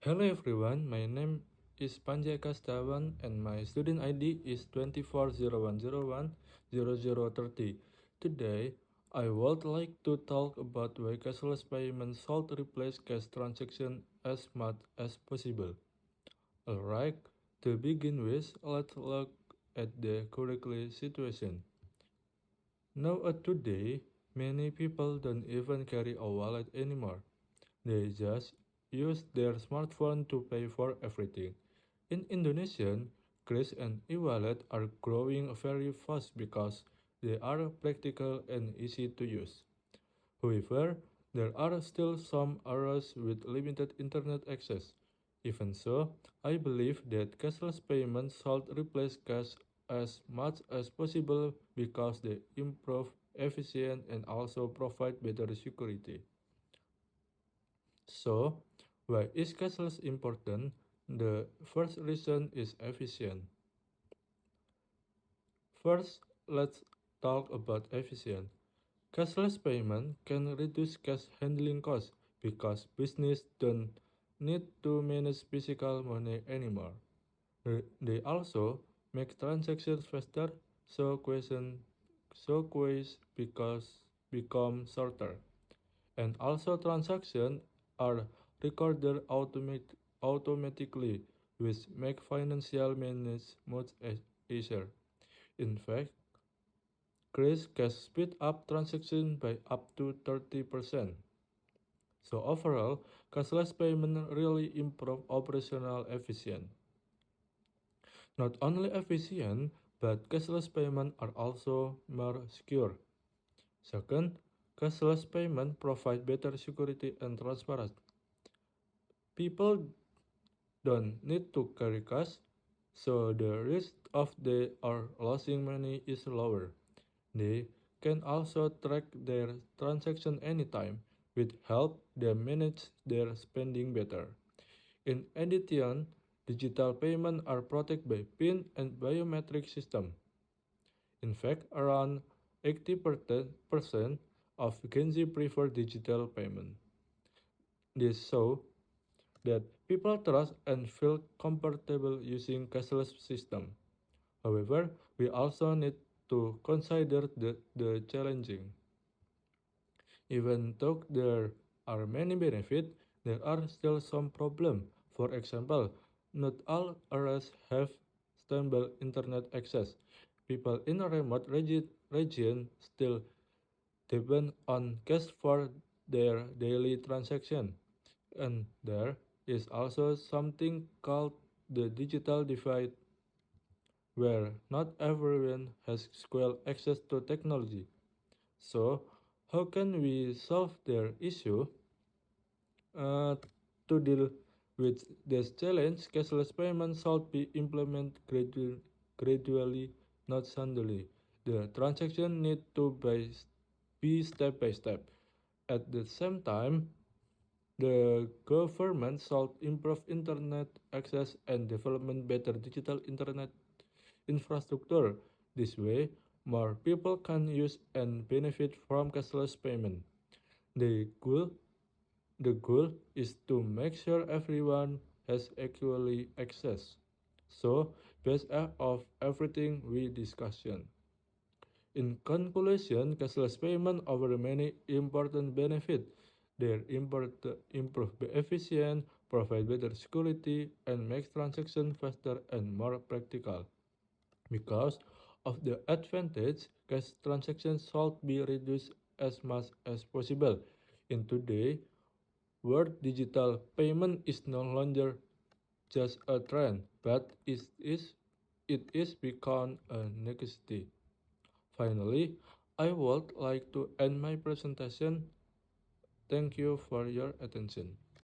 Hello everyone, my name is Panjay Kastawan and my student ID is 2401010030. Today, I would like to talk about why cashless payment should replace cash transaction as much as possible. Alright, to begin with, let's look at the current situation. Now today, many people don't even carry a wallet anymore. They just use their smartphone to pay for everything. In Indonesia, Kris and e-wallet are growing very fast because they are practical and easy to use. However, there are still some areas with limited internet access. Even so, I believe that cashless payments should replace cash as much as possible because they improve efficiency and also provide better security. So, why is cashless important? The first reason is efficient. First, let's talk about efficient. Cashless payment can reduce cash handling costs because business don't need to manage physical money anymore. They also make transactions faster, so queries because become shorter. And also transactions are recorded automatically, which make financial management much easier. In fact, Kris can speed up transactions by up to 30%. So overall, cashless payment really improve operational efficiency. Not only efficient, but cashless payment are also more secure. Second, cashless payment provide better security and transparency. People don't need to carry cash, so the risk of they are losing money is lower. They can also track their transaction anytime, which help them manage their spending better. In addition, digital payments are protected by PIN and biometric system. In fact, around 80% of Gen Z prefer digital payment. This shows that people trust and feel comfortable using cashless system. However, we also need to consider the challenging. Even though there are many benefits, there are still some problems. For example, not all areas have stable internet access. People in a remote region still depend on cash for their daily transaction. And there is also something called the digital divide, where not everyone has equal access to technology. So, how can we solve their issue? Uh, to deal with this challenge, cashless payments should be implemented gradually, not suddenly. The transaction need to be step by step. At the same time, the government should improve internet access and development better digital internet infrastructure. This way, more people can use and benefit from cashless payment. The goal, the goal is to make sure everyone has equally access. So, based of everything we discussed. In conclusion, cashless payment offer many important benefits. They improve efficiency, provide better security, and make transactions faster and more practical. Because of the advantage, cash transactions should be reduced as much as possible. In today's world, digital payment is no longer just a trend, but it is become a necessity. Finally, I would like to end my presentation. Thank you for your attention.